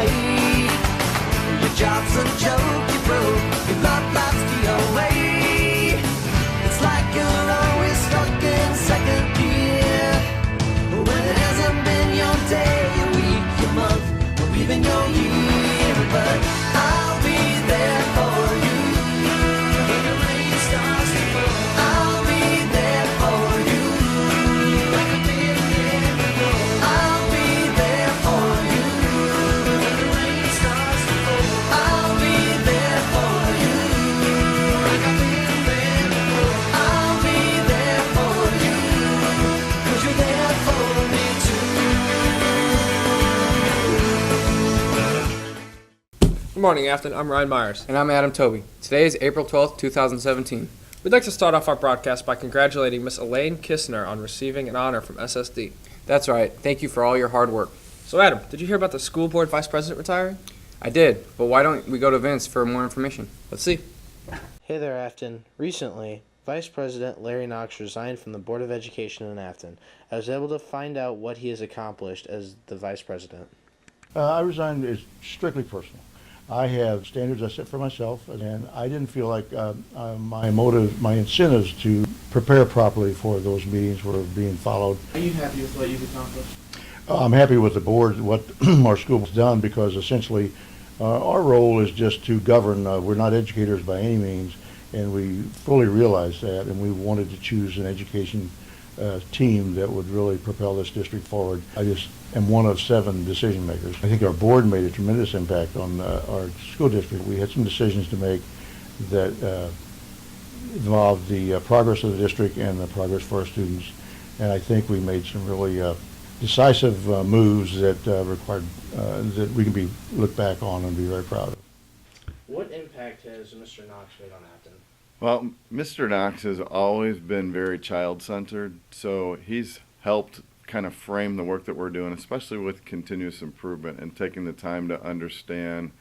away. Your job's a joke, you broke, your love life's the away. It's like you're always stuck in second gear, when it hasn't been your day, your week, your month, or even your year. But I'll be there for you when the rain starts to fall. I'll be there for you like I've been there before. I'll be there for you when the rain starts to fall. I'll be there for you like I've been there before. I'll be there for you 'cause you're there for me too. Good morning, Affton. I'm Ryan Myers. And I'm Adam Toby. Today is April 12th, 2017. We'd like to start off our broadcast by congratulating Miss Elaine Kistner on receiving an honor from SSD. That's right. Thank you for all your hard work. So, Adam, did you hear about the school board vice president retiring? I did, but why don't we go to Vince for more information? Let's see. Hey there, Affton. Recently, Vice President Larry Knox resigned from the Board of Education in Affton. I was able to find out what he has accomplished as the Vice President. I resigned is strictly personal. I have standards I set for myself, and I didn't feel like my incentives to prepare properly for those meetings were being followed. Are you happy with what you've accomplished? I'm happy with the board, what our school has done, because essentially our role is just to govern. We're not educators by any means, and we fully realize that, and we wanted to choose an education team that would really propel this district forward. I just am one of 7 decision makers. I think our board made a tremendous impact on our school district. We had some decisions to make that involved the progress of the district and the progress for our students, and I think we made some really decisive moves that required that we can look back on and be very proud of. What impact has Mr. Knox made on Affton? Well, Mr. Knox has always been very child-centered, so he's helped kind of frame the work that we're doing, especially with continuous improvement and taking the time to understand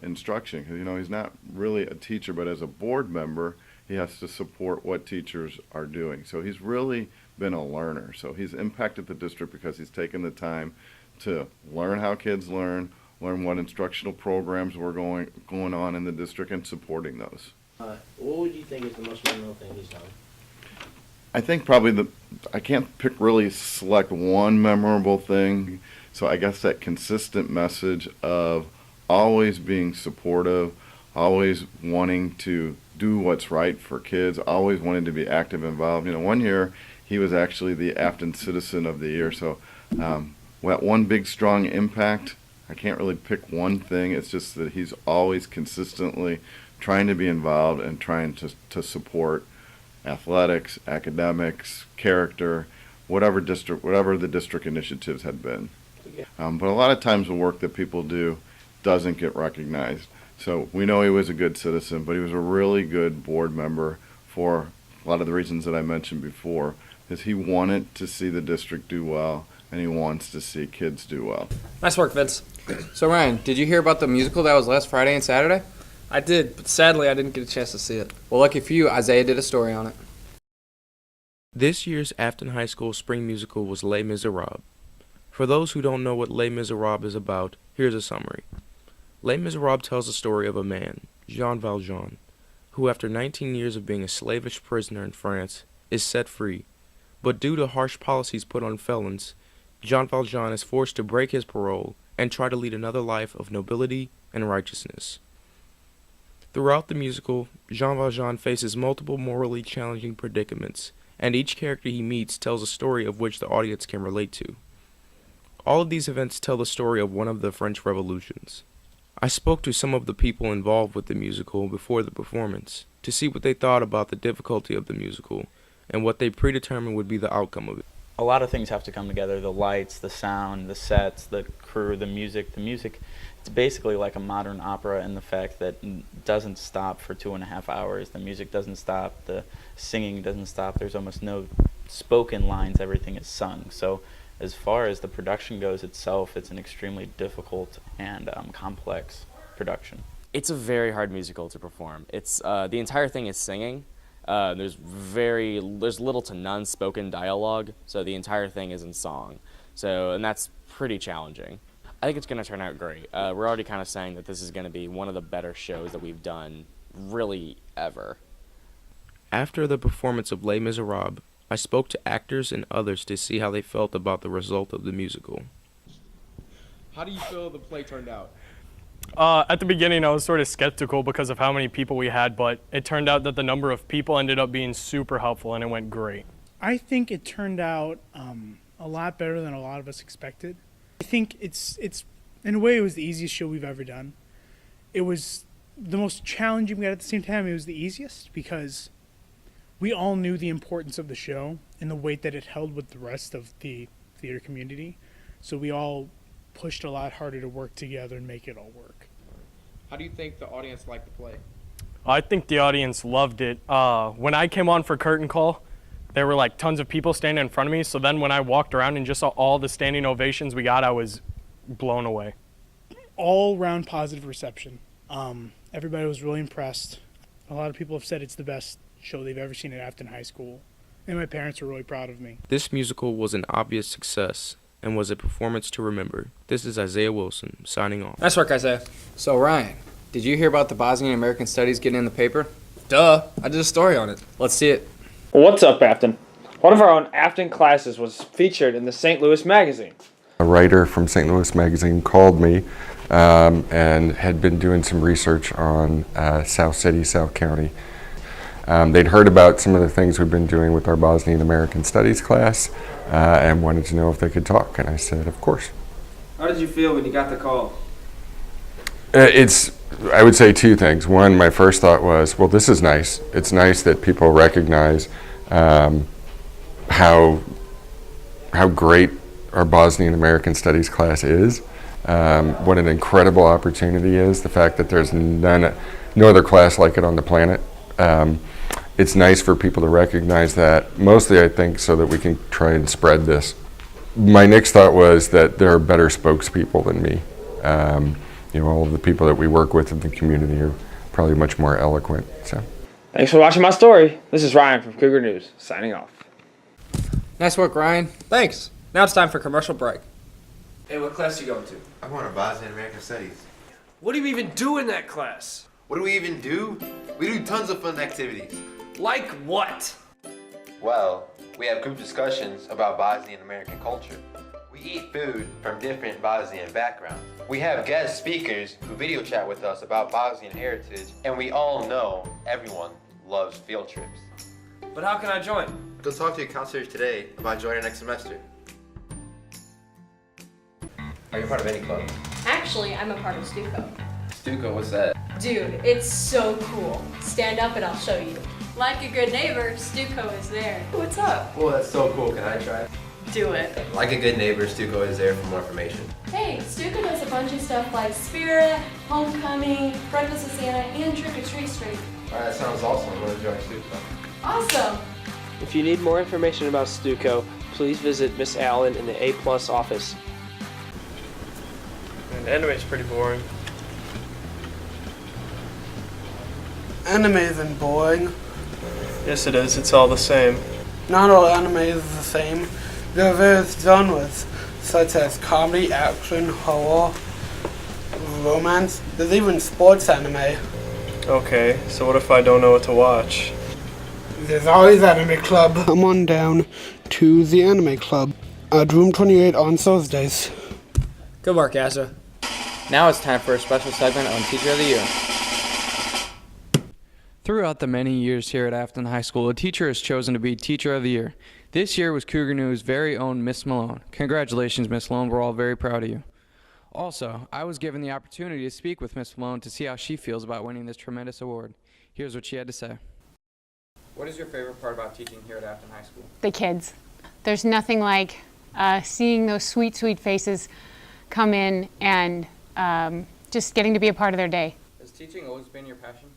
instruction. 'Cause, he's not really a teacher, but as a board member, he has to support what teachers are doing. So he's really been a learner. So he's impacted the district because he's taken the time to learn how kids learn what instructional programs were going on in the district, and supporting those. What would you think is the most memorable thing he's done? I think probably I can't select one memorable thing. So I guess that consistent message of always being supportive, always wanting to do what's right for kids, always wanting to be active, involved. One year he was actually the Affton Citizen of the Year. So that one big strong impact, I can't really pick one thing. It's just that he's always consistently trying to be involved and trying to support athletics, academics, character, whatever the district initiatives had been. But a lot of times the work that people do doesn't get recognized. So we know he was a good citizen, but he was a really good board member for a lot of the reasons that I mentioned before, is he wanted to see the district do well, and he wants to see kids do well. Nice work, Vince. So Ryan, did you hear about the musical that was last Friday and Saturday? I did, but sadly I didn't get a chance to see it. Well, lucky for you, Isaiah did a story on it. This year's Affton High School spring musical was Les Miserables. For those who don't know what Les Miserables is about, here's a summary. Les Miserables tells the story of a man, Jean Valjean, who after 19 years of being a slavish prisoner in France, is set free. But due to harsh policies put on felons, Jean Valjean is forced to break his parole and try to lead another life of nobility and righteousness. Throughout the musical, Jean Valjean faces multiple morally challenging predicaments, and each character he meets tells a story of which the audience can relate to. All of these events tell the story of one of the French revolutions. I spoke to some of the people involved with the musical before the performance to see what they thought about the difficulty of the musical and what they predetermined would be the outcome of it. A lot of things have to come together: the lights, the sound, the sets, the crew, the music. It's basically like a modern opera in the fact that it doesn't stop for 2.5 hours. The music doesn't stop, the singing doesn't stop. There's almost no spoken lines, everything is sung. So as far as the production goes itself, it's an extremely difficult and complex production. It's a very hard musical to perform. It's the entire thing is singing. There's little to none spoken dialogue, so the entire thing is in song. And that's pretty challenging. I think it's going to turn out great. We're already kind of saying that this is going to be one of the better shows that we've done really ever. After the performance of Les Miserables, I spoke to actors and others to see how they felt about the result of the musical. How do you feel the play turned out? At the beginning, I was sort of skeptical because of how many people we had, but it turned out that the number of people ended up being super helpful, and it went great. I think it turned out a lot better than a lot of us expected. I think it's in a way, it was the easiest show we've ever done. It was the most challenging, but at the same time, it was the easiest because we all knew the importance of the show and the weight that it held with the rest of the theater community. So we all pushed a lot harder to work together and make it all work. How do you think the audience liked the play? I think the audience loved it. When I came on for curtain call, there were like tons of people standing in front of me. So then when I walked around and just saw all the standing ovations we got, I was blown away. All round positive reception. Everybody was really impressed. A lot of people have said it's the best show they've ever seen at Affton High School. And my parents were really proud of me. This musical was an obvious success and was a performance to remember. This is Isaiah Wilson, signing off. Nice work, Isaiah. So, Ryan, did you hear about the Bosnian American Studies getting in the paper? Duh, I did a story on it. Let's see it. What's up, Affton? One of our own Affton classes was featured in the St. Louis Magazine. A writer from St. Louis Magazine called me and had been doing some research on South City, South County. They'd heard about some of the things we've been doing with our Bosnian American Studies class and wanted to know if they could talk, and I said, of course. How did you feel when you got the call? I would say two things. One, my first thought was, well, this is nice. It's nice that people recognize how great our Bosnian American Studies class is, what an incredible opportunity is, the fact that there's no other class like it on the planet. It's nice for people to recognize that, mostly I think so that we can try and spread this. My next thought was that there are better spokespeople than me. All of the people that we work with in the community are probably much more eloquent. So, Thanks for watching my story. This is Ryan from Cougar News, signing off. Nice work, Ryan. Thanks. Now it's time for commercial break. Hey, what class you going to? I'm going to Bosnian American Studies. What do you even do in that class? What do we even do? We do tons of fun activities. Like what? Well, we have group discussions about Bosnian American culture. We eat food from different Bosnian backgrounds. We have guest speakers who video chat with us about Bosnian heritage, and we all know everyone loves field trips. But how can I join? Go talk to your counselors today about joining next semester. Are you part of any club? Actually, I'm a part of Stuco. Stuco, what's that? Dude, it's so cool. Stand up and I'll show you. Like a good neighbor, Stuco is there. What's up? Oh, that's so cool. Can I try? Do it. Like a good neighbor, Stuco is there for more information. Hey, Stuco does a bunch of stuff like Spirit, Homecoming, Breakfast with Santa, and Trick or Treat Street. Alright, that sounds awesome. I'm going to join Stuco. Awesome. If you need more information about Stuco, please visit Miss Allen in the A+ office. And anime's pretty boring. Anime isn't boring. Yes, it is. It's all the same. Not all anime is the same. There are various genres, such as comedy, action, horror, romance. There's even sports anime. Okay, so what if I don't know what to watch? There's always Anime Club. Come on down to the Anime Club at Room 28 on Thursdays. Good work, Asa. Now it's time for a special segment on Teacher of the Year. Throughout the many years here at Affton High School, a teacher is chosen to be Teacher of the Year. This year was Cougar News' very own Miss Malone. Congratulations, Miss Malone. We're all very proud of you. Also, I was given the opportunity to speak with Miss Malone to see how she feels about winning this tremendous award. Here's what she had to say. What is your favorite part about teaching here at Affton High School? The kids. There's nothing like seeing those sweet, sweet faces come in and just getting to be a part of their day. Has teaching always been your passion?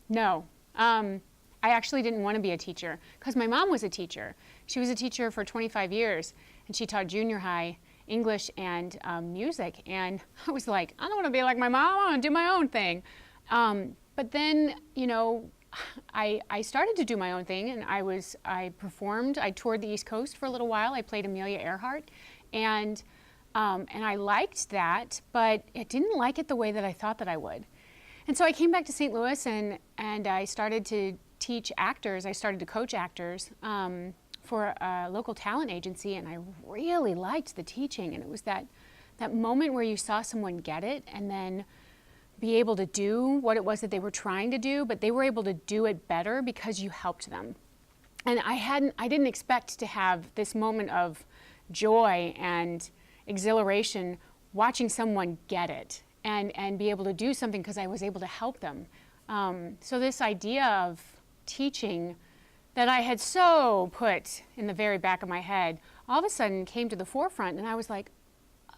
No. I actually didn't want to be a teacher because my mom was a teacher. She was a teacher for 25 years, and she taught junior high English and music. And I was like, I don't want to be like my mom. I want to do my own thing. But then, I started to do my own thing, and I performed. I toured the East Coast for a little while. I played Amelia Earhart, and And I liked that, but I didn't like it the way that I thought that I would. And so I came back to St. Louis and I started to teach actors. I started to coach actors for a local talent agency, and I really liked the teaching. And it was that moment where you saw someone get it and then be able to do what it was that they were trying to do, but they were able to do it better because you helped them. And I didn't expect to have this moment of joy and exhilaration watching someone get it and be able to do something because I was able to help them. So this idea of teaching that I had so put in the very back of my head all of a sudden came to the forefront, and I was like,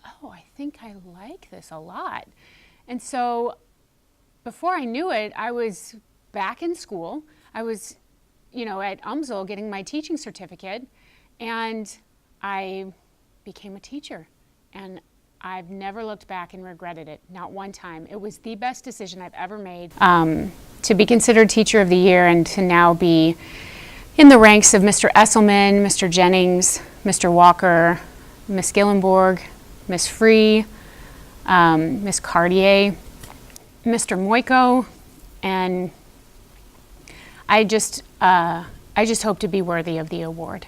oh, I think I like this a lot. And so before I knew it, I was back in school. I was, at UMSL getting my teaching certificate, and I became a teacher. And I've never looked back and regretted it, not one time. It was the best decision I've ever made. To be considered Teacher of the Year and to now be in the ranks of Mr. Esselman, Mr. Jennings, Mr. Walker, Miss Gillenborg, Miss Free, Miss Cartier, Mr. Moiko, and I just hope to be worthy of the award.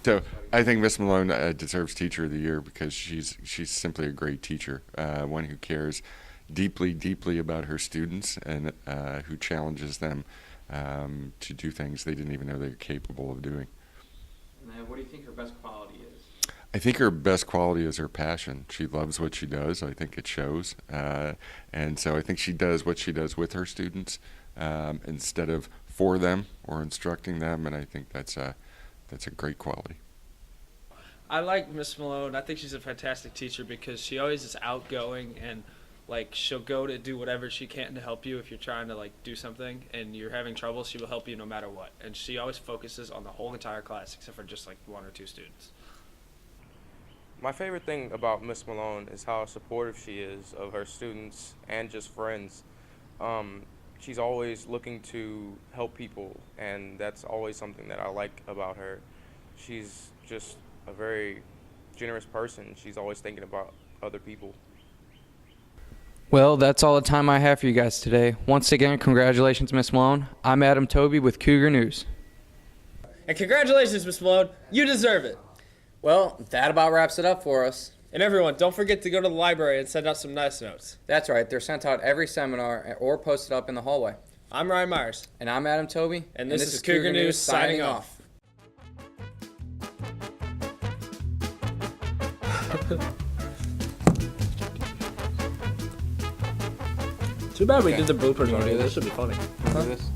So I think Miss Malone deserves Teacher of the Year because she's simply a great teacher, one who cares deeply about her students and who challenges them to do things they didn't even know they were capable of doing. What do you think her best quality is? I think her best quality is her passion. She loves what she does. I think it shows. And so I think she does what she does with her students instead of for them or instructing them, and I think that's a great quality. I like Miss Malone. I think she's a fantastic teacher because she always is outgoing and she'll go to do whatever she can to help you if you're trying to do something and you're having trouble. She will help you no matter what, and she always focuses on the whole entire class except for just one or two students. My favorite thing about Miss Malone is how supportive she is of her students and just friends. She's always looking to help people, and that's always something that I like about her. She's just a very generous person. She's always thinking about other people. Well, that's all the time I have for you guys today. Once again, congratulations, Miss Malone. I'm Adam Toby with Cougar News. And congratulations, Miss Malone. You deserve it. Well, that about wraps it up for us. And everyone, don't forget to go to the library and send out some nice notes. That's right. They're sent out every seminar or posted up in the hallway. I'm Ryan Myers. And I'm Adam Toby. And this is Cougar News signing off. Too bad we did the bloopers already. This would be funny. Do this.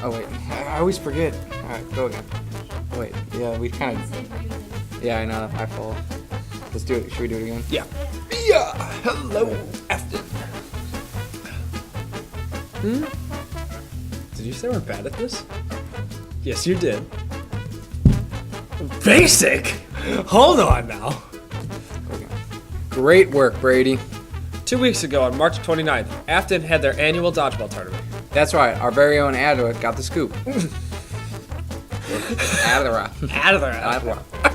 Oh wait, I always forget. All right, go again. Oh, wait, yeah, we kind of. Yeah, I know. I fall. Let's do it. Should we do it again? Yeah. Yeah. Hello, Affton. Did you say we're bad at this? Yes, you did. Basic. Hold on now. Great work, Brady. 2 weeks ago, on March 29th, Affton had their annual dodgeball tournament. That's right. Our very own Adwood got the scoop. Out of the rock. Out of the rock.